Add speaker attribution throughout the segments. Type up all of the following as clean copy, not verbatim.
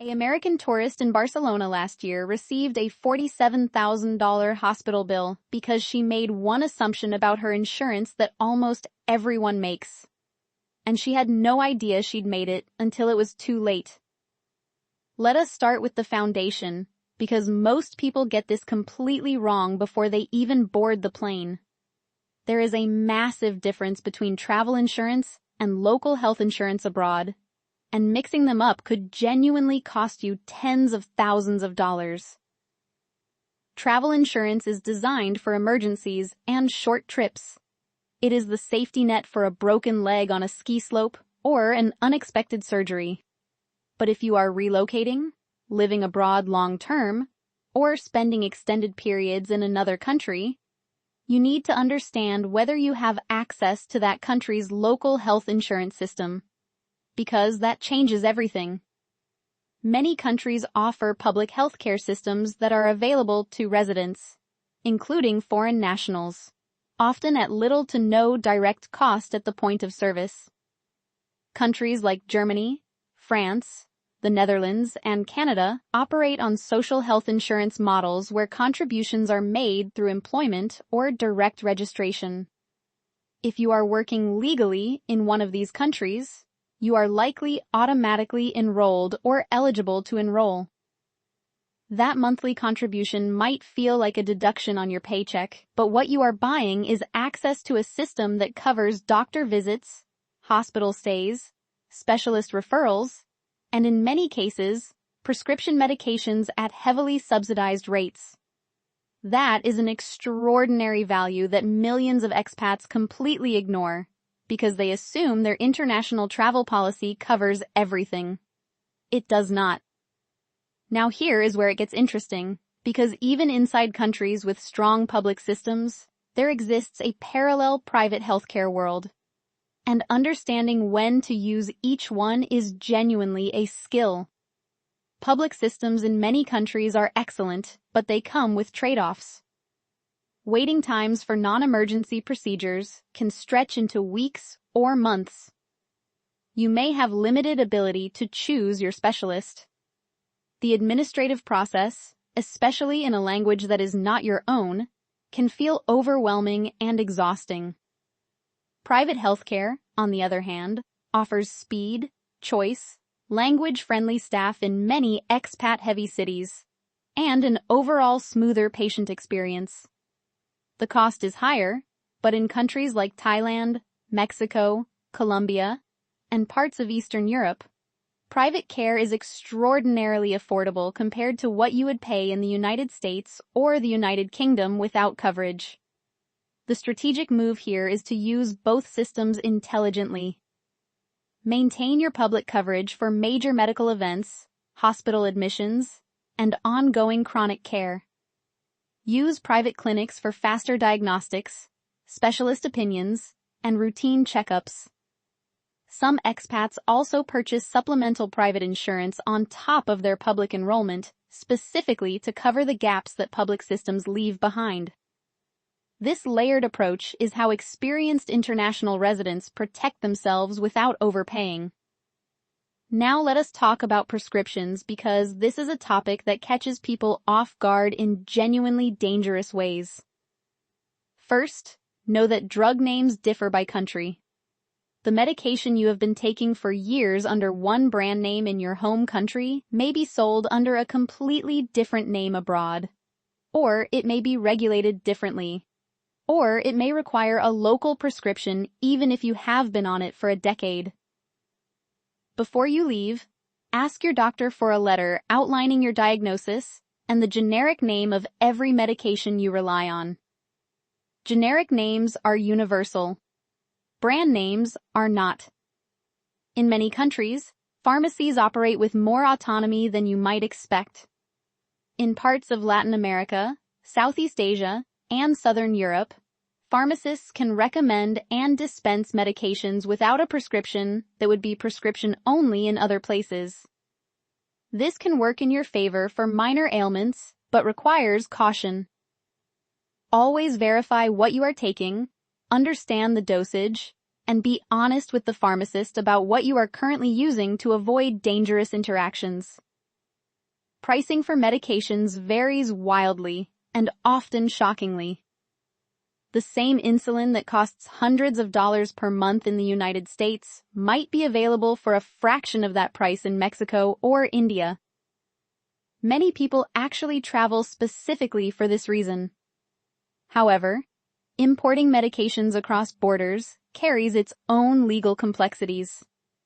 Speaker 1: An American tourist in Barcelona last year received a $47,000 hospital bill because she made one assumption about her insurance that almost everyone makes. And she had no idea she'd made it until it was too late. Let us start with the foundation, because most people get this completely wrong before they even board the plane. There is a massive difference between travel insurance and local health insurance abroad, and mixing them up could genuinely cost you tens of thousands of dollars. Travel insurance is designed for emergencies and short trips. It is the safety net for a broken leg on a ski slope or an unexpected surgery. But if you are relocating, living abroad long-term, or spending extended periods in another country, you need to understand whether you have access to that country's local health insurance system, because that changes everything. Many countries offer public healthcare systems that are available to residents, including foreign nationals, often at little to no direct cost at the point of service. Countries like Germany, France, the Netherlands, and Canada operate on social health insurance models where contributions are made through employment or direct registration. If you are working legally in one of these countries, you are likely automatically enrolled or eligible to enroll. That monthly contribution might feel like a deduction on your paycheck, but what you are buying is access to a system that covers doctor visits, hospital stays, specialist referrals, and in many cases, prescription medications at heavily subsidized rates. That is an extraordinary value that millions of expats completely ignore because they assume their international travel policy covers everything. It does not. Now here is where it gets interesting, because even inside countries with strong public systems, there exists a parallel private healthcare world. And understanding when to use each one is genuinely a skill. Public systems in many countries are excellent, but they come with trade-offs. Waiting times for non-emergency procedures can stretch into weeks or months. You may have limited ability to choose your specialist. The administrative process, especially in a language that is not your own, can feel overwhelming and exhausting. Private healthcare, on the other hand, offers speed, choice, language-friendly staff in many expat-heavy cities, and an overall smoother patient experience. The cost is higher, but in countries like Thailand, Mexico, Colombia, and parts of Eastern Europe, private care is extraordinarily affordable compared to what you would pay in the United States or the United Kingdom without coverage. The strategic move here is to use both systems intelligently. Maintain your public coverage for major medical events, hospital admissions, and ongoing chronic care. Use private clinics for faster diagnostics, specialist opinions, and routine checkups. Some expats also purchase supplemental private insurance on top of their public enrollment, specifically to cover the gaps that public systems leave behind. This layered approach is how experienced international residents protect themselves without overpaying. Now let us talk about prescriptions, because this is a topic that catches people off guard in genuinely dangerous ways. First, know that drug names differ by country. The medication you have been taking for years under one brand name in your home country may be sold under a completely different name abroad. Or it may be regulated differently. Or it may require a local prescription even if you have been on it for a decade. Before you leave, ask your doctor for a letter outlining your diagnosis and the generic name of every medication you rely on. Generic names are universal. Brand names are not. In many countries, pharmacies operate with more autonomy than you might expect. In parts of Latin America, Southeast Asia, and Southern Europe, pharmacists can recommend and dispense medications without a prescription that would be prescription only in other places. This can work in your favor for minor ailments, but requires caution. Always verify what you are taking, understand the dosage, and be honest with the pharmacist about what you are currently using to avoid dangerous interactions. pricing for medications varies wildly and often shockingly. The same insulin that costs hundreds of dollars per month in the United States might be available for a fraction of that price in Mexico or India. Many people actually travel specifically for this reason. However, importing medications across borders carries its own legal complexities.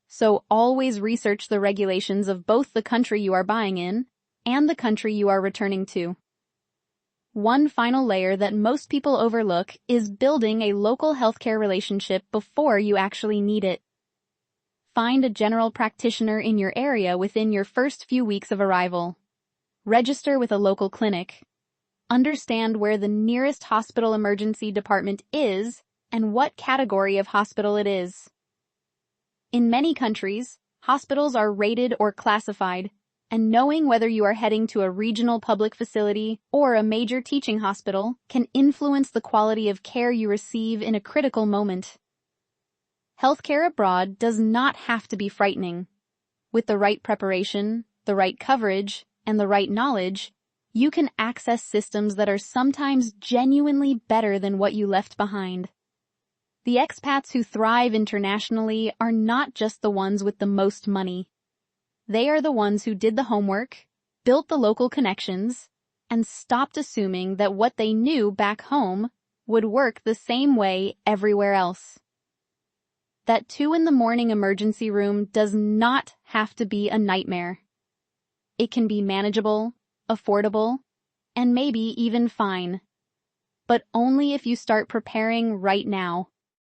Speaker 1: So always research the regulations of both the country you are buying in and the country you are returning to. One final layer that most people overlook is building a local healthcare relationship before you actually need it. Find a general practitioner in your area within your first few weeks of arrival. Register with a local clinic. Understand where the nearest hospital emergency department is and what category of hospital it is. In many countries, hospitals are rated or classified, and knowing whether you are heading to a regional public facility or a major teaching hospital can influence the quality of care you receive in a critical moment. Healthcare abroad does not have to be frightening. With the right preparation, the right coverage, and the right knowledge, you can access systems that are sometimes genuinely better than what you left behind. The expats who thrive internationally are not just the ones with the most money. They are the ones who did the homework, built the local connections, and stopped assuming that what they knew back home would work the same way everywhere else. That 2 a.m. emergency room does not have to be a nightmare. It can be manageable, affordable, and maybe even fine. But only if you start preparing right now.